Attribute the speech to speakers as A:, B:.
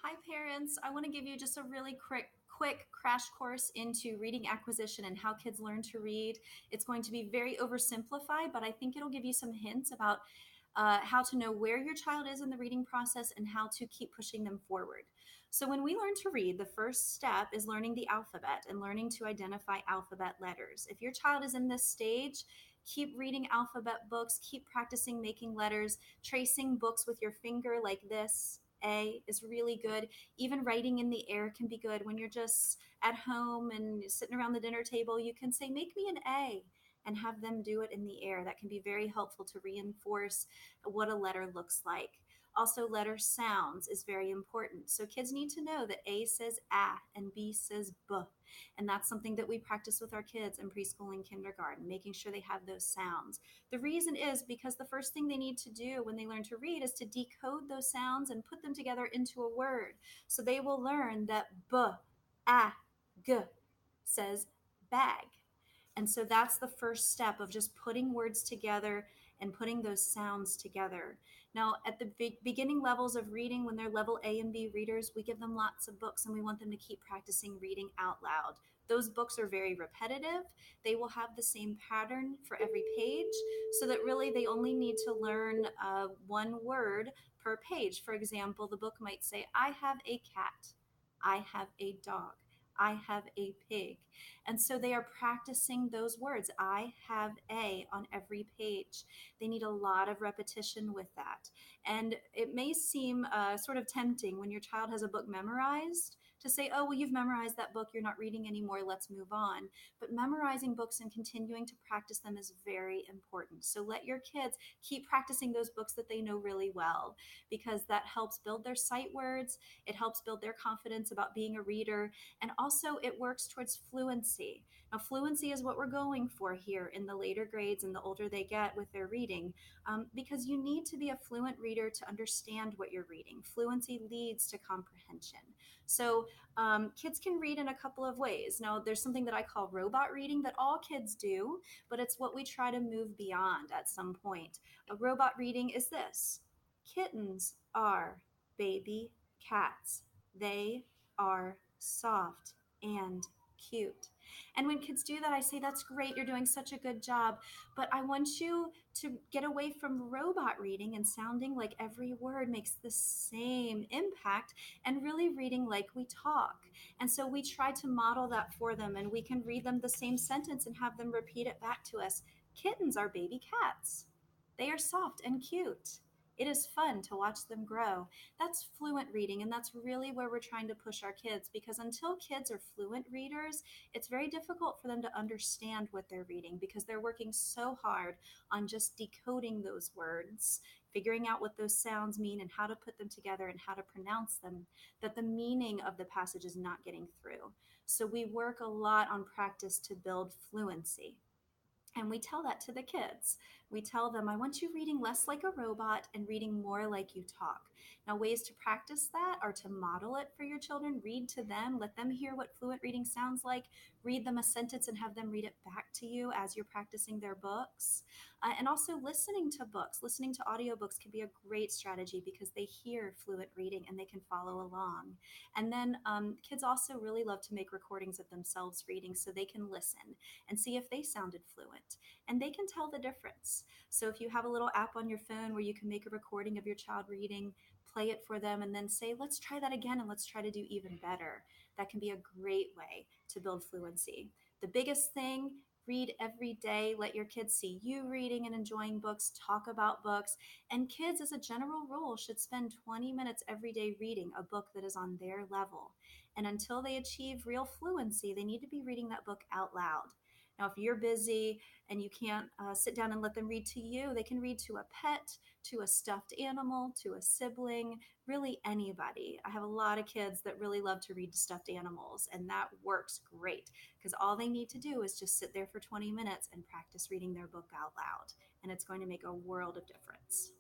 A: Hi, parents. I want to give you just a really quick crash course into reading acquisition and how kids learn to read. It's going to be very oversimplified, but I think it'll give you some hints about how to know where your child is in the reading process and how to keep pushing them forward. So, when we learn to read, the first step is learning the alphabet and learning to identify alphabet letters. If your child is in this stage, keep reading alphabet books, keep practicing making letters, tracing books with your finger like this. A is really good. Even writing in the air can be good. When you're just at home and sitting around the dinner table, you can say, "Make me an A," and have them do it in the air. That can be very helpful to reinforce what a letter looks like. Also, letter sounds is very important. So kids need to know that A says A and B says B. And that's something that we practice with our kids in preschool and kindergarten, making sure they have those sounds. The reason is because the first thing they need to do when they learn to read is to decode those sounds and put them together into a word. So they will learn that B, A, G says bag. And so that's the first step of just putting words together and putting those sounds together. Now, at the beginning levels of reading, when they're level A and B readers, we give them lots of books and we want them to keep practicing reading out loud. Those books are very repetitive. They will have the same pattern for every page, so that really they only need to learn one word per page. For example, the book might say, "I have a cat, I have a dog, I have a pig." And so they are practicing those words. I have a on every page. They need a lot of repetition with that. And it may seem sort of tempting when your child has a book memorized to say, "Oh, well, you've memorized that book. You're not reading anymore. Let's move on." But memorizing books and continuing to practice them is very important. So let your kids keep practicing those books that they know really well, because that helps build their sight words. It helps build their confidence about being a reader. And also, it works towards fluency. Now, fluency is what we're going for here in the later grades and the older they get with their reading, because you need to be a fluent reader to understand what you're reading. Fluency leads to comprehension. So, kids can read in a couple of ways. Now, there's something that I call robot reading that all kids do, but it's what we try to move beyond at some point. A robot reading is this: kittens are baby cats. They are soft and cute. And when kids do that, I say, "That's great. You're doing such a good job. But I want you to get away from robot reading and sounding like every word makes the same impact and really reading like we talk." And so we try to model that for them, and we can read them the same sentence and have them repeat it back to us. Kittens are baby cats. They are soft and cute. It is fun to watch them grow. That's fluent reading, and that's really where we're trying to push our kids, because until kids are fluent readers, it's very difficult for them to understand what they're reading because they're working so hard on just decoding those words, figuring out what those sounds mean and how to put them together and how to pronounce them, that the meaning of the passage is not getting through. So we work a lot on practice to build fluency. And we tell that to the kids. We tell them, "I want you reading less like a robot and reading more like you talk." Now, ways to practice that are to model it for your children, read to them, let them hear what fluent reading sounds like, read them a sentence and have them read it back to you as you're practicing their books. And also listening to books, listening to audiobooks can be a great strategy because they hear fluent reading and they can follow along. And then kids also really love to make recordings of themselves reading so they can listen and see if they sounded fluent. And they can tell the difference. So if you have a little app on your phone where you can make a recording of your child reading, play it for them, and then say, "Let's try that again and let's try to do even better." That can be a great way to build fluency. The biggest thing: read every day. Let your kids see you reading and enjoying books, talk about books. And kids, as a general rule, should spend 20 minutes every day reading a book that is on their level. And until they achieve real fluency, they need to be reading that book out loud. Now, if you're busy and you can't sit down and let them read to you, they can read to a pet, to a stuffed animal, to a sibling, really anybody. I have a lot of kids that really love to read to stuffed animals, and that works great because all they need to do is just sit there for 20 minutes and practice reading their book out loud, and it's going to make a world of difference.